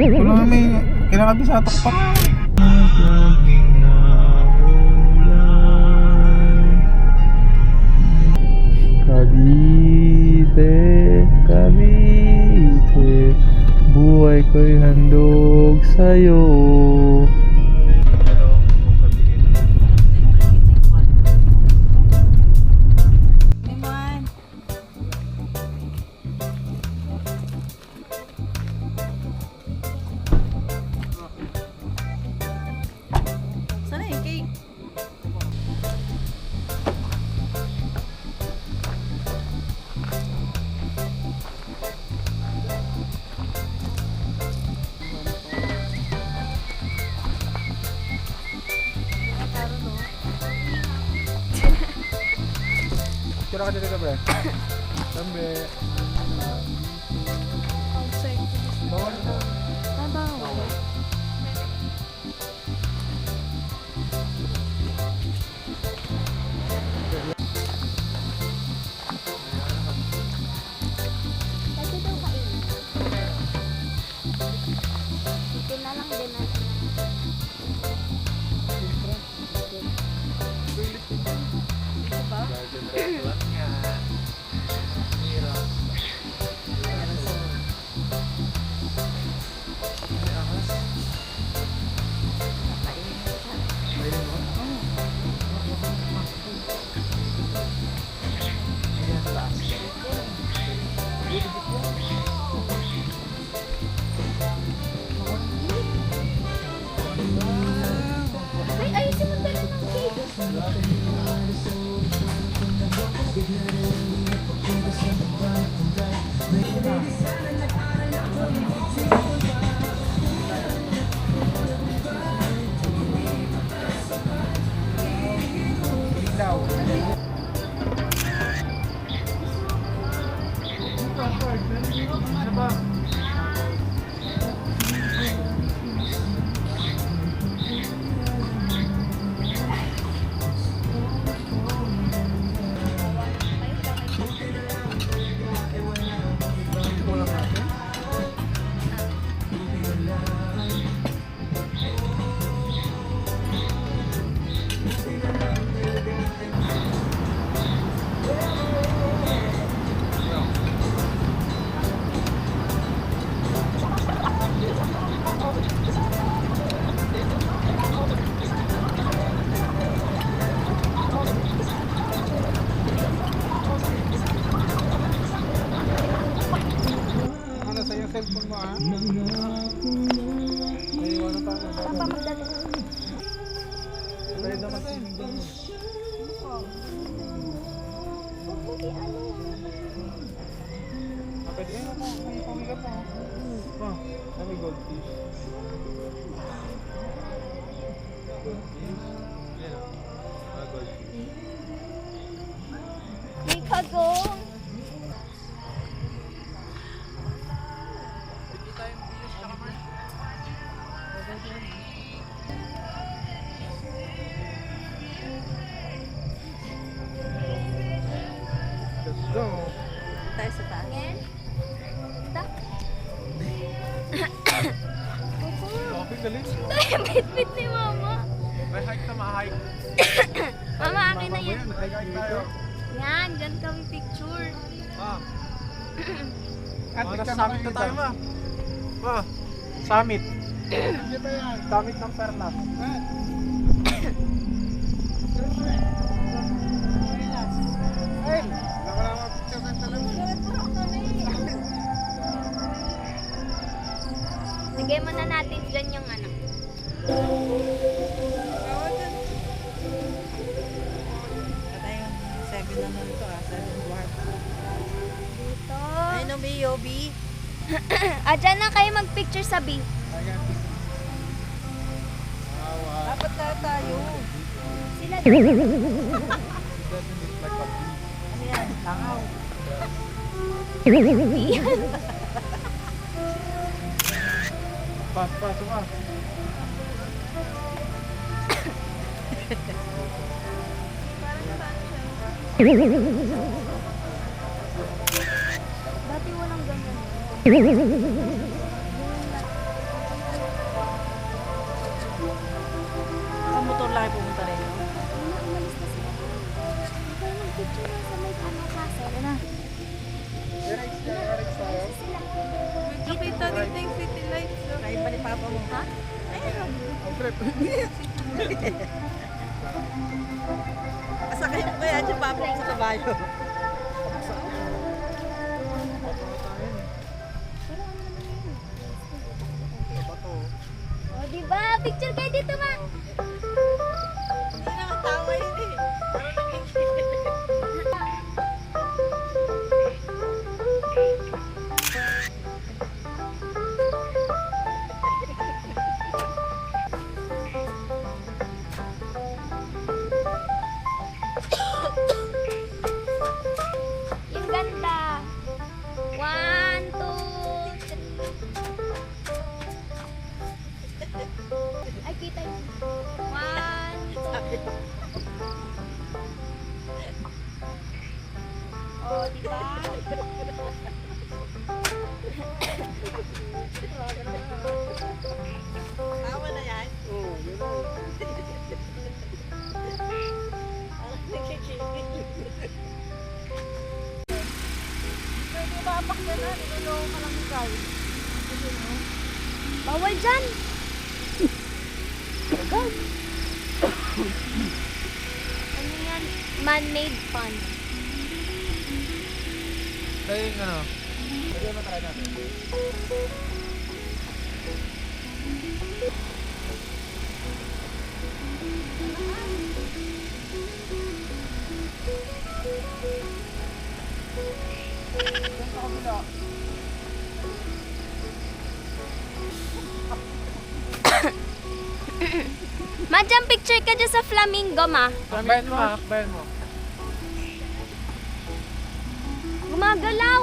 Wala may kinakabisatok pa. Cavite, Cavite, buhay ko'y handog sa'yo. Sana yung cake. Kira ka dito, bre. Tambe. Bawal na. Pwede daw kainin. Ito na lang din natin. Ay, ayusin mo dala ng cake. Ano sa yung cellphone mo, ha? May iwan pa ako. Saan pa magdala? Pwede naman swimming din. Hindi ano. Pwede yun ako. May pumigat mo. Oh, may goldfish. Goldfish. Yan o. Goldfish. May kagong. Let's go. Tayo sa taas. Yan. Da. Coffee, dali. Bit-bit ni mama. May hike na ma-hike. Mama, akin na yan. Hike tayo. Yan, dyan kami picture. Ah. Nasa summit na tayo, ma. Ma, summit. Hindi ba yan? Summit ng Perlas. Ay, nakalama picture ka talaga. Lagay mo na natin dyan yung ano. Patay yung 7 na nun ito 7 dwarf. Dito. Ay, no, B.O.B. Dyan na kayo mag-picture sa B. Dapat na tayo. Sila Ano yan? Langaw. Pas, suma. Dati walang ganyan. picture na sa may ano castle. Yan na. Erase tayo. Sila. Kapita dito yung city lights. Ay, pa ni Papa mo. Ha? Ayun. Ang trip. Asakay mo kaya dyan Papa mo sa kabayo. O, diba? Picture kayo dito, ma. Hindi naman tawa yun eh. Parang Yung ganda. 1, 2, 3. Ay, kita yun. 1, 2. O, diba? tawa na yan. Oo, yun na. Parang nakikinig. Pwede ba apak na na? Niloloko ka lang ikaw. Bawal dyan. Ano yan? Man-made pond. Tayo yung ano. Pwede mo try natin. Saan sa kabila? Ma, dyan picture ka dyan sa flamingo, ma. Akbayan mo, akbayan mo. Gumagalaw.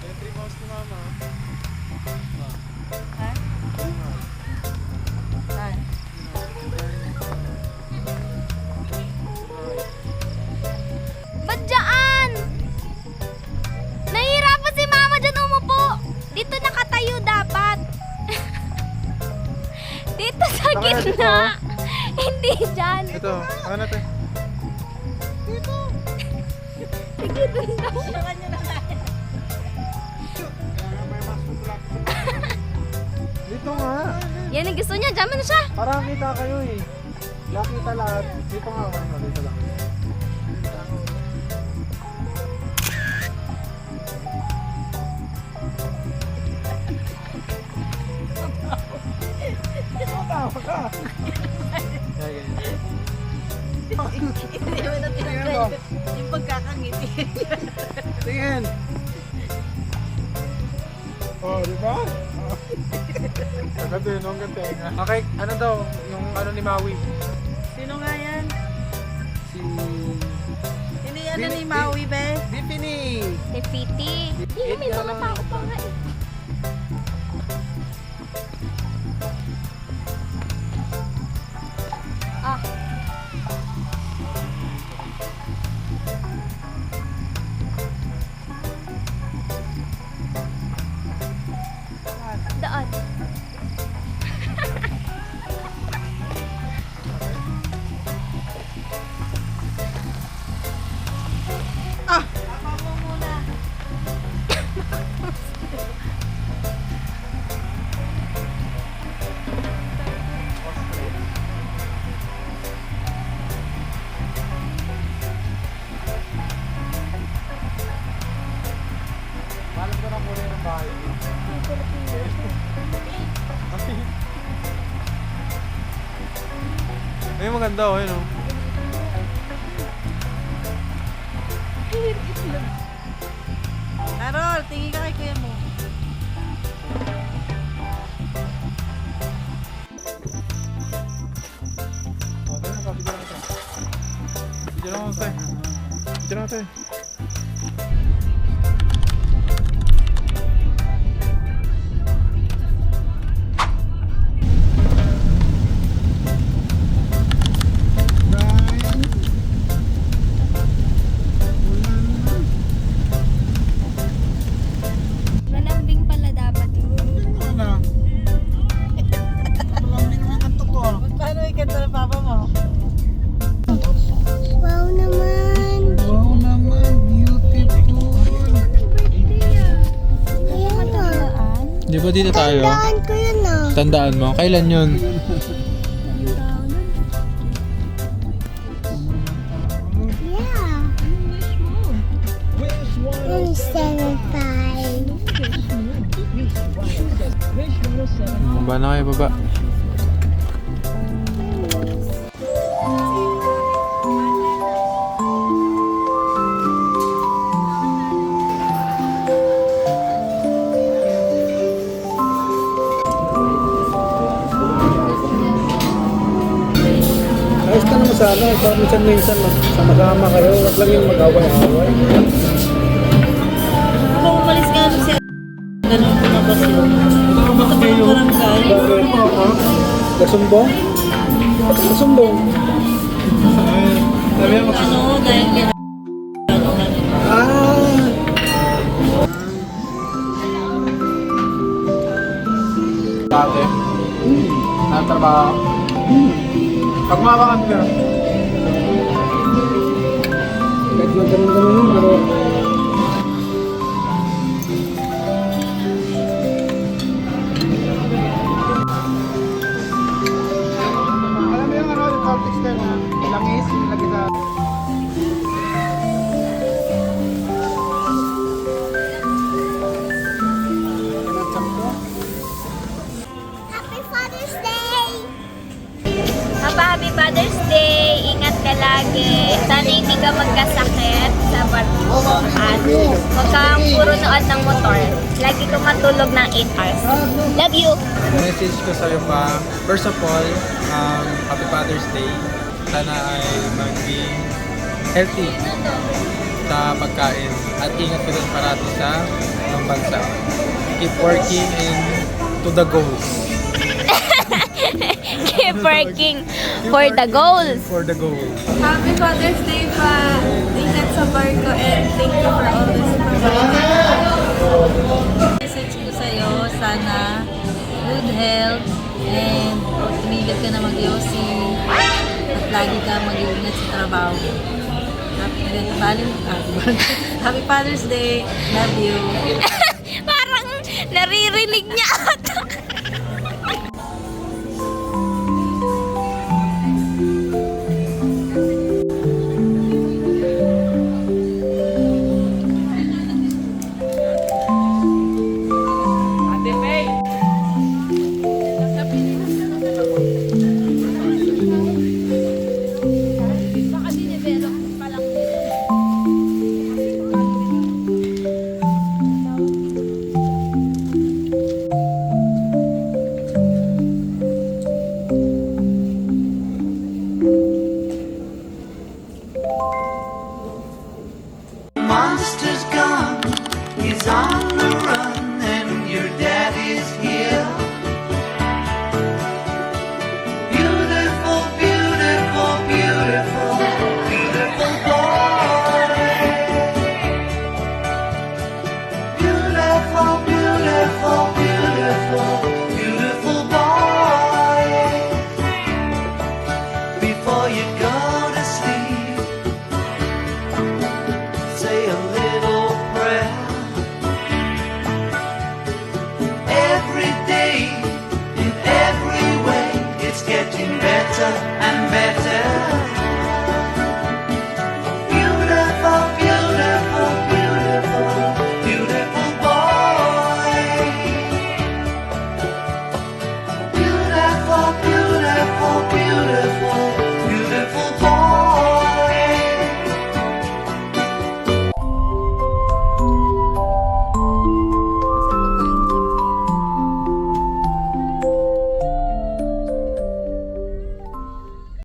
Entry mouse ni mama. Ha? Saan? Ba't dyan? Nahihirapan si mama dyan umupo. Dito nakatayo dapat. Dito sa Baka dito, gitna. Hindi dyan. Ito, ano natin? Sige, dun daw. Sa kanya na tayo. Dito nga. Yan ang gusto niya. Dyan mo na siya. Para kita kayo eh. Nakita lahat. Dito nga. Ano, dito lang. Tawa ka. Kaya ganyan. Hindi naman na tinanggal yung pagkakangiti. Tingin. Oh, di ba? Kagabi, no? Ang ganda. Okay, ano daw? Yung ano ni Maui? Sino nga yan? Si... Hindi yan ni Maui, be? Bipini. Nefiti. Hindi, may mga tao pa nga eh. Ah. Daan. Papa mo muna. Malam ko na muna ng bahay. Ay, maganda oh, yun oh. Carol, tingin ka kay kuya mo. Oh, tayo na, video lang ito. Video lang ito eh. Video lang ito eh. Di ba dito tayo? Tandaan ko yun ah. Tandaan mo? Kailan yun? Yeah. 175. Baba na kayo, baba. Ayos ka naman sana, minsan-minsan sama-sama kayo, wag lang yung mag-away-away. Kung umalis ka na siya, ganun ko na ba siya? Ito pa yung barangay. Bakit? Nasumbong? Nasumbong? Sabi mo, Ano, dahil kaya Ah! dati. Natatrabaho. Pag makakan ka. Kahit magganun-ganun yun, pero Alam mo yung ano, yung politics ka na langis, lagi sa... Happy Father's Day! Happy Father's Day! Ingat ka lagi. Sana hindi ka magkasakit sa barbukan. Huwag kang puro nood ng motor. Lagi ka matulog ng 8 hours. Love you! Message ko sa'yo pa, first of all, Happy Father's Day. Sana ay maging healthy sa pagkain at ingat ka din parati sa ng bansa. Keep working and to the goals. Keep working for the goals. For the goals. Happy Father's Day pa! Ingat sa barko and thank you for all this message ko sa'yo, sana good health and tumigil ka na mag-yosi at lagi ka mag-iingat sa trabaho. Happy Father's Day. Love you. Parang naririnig niya ata.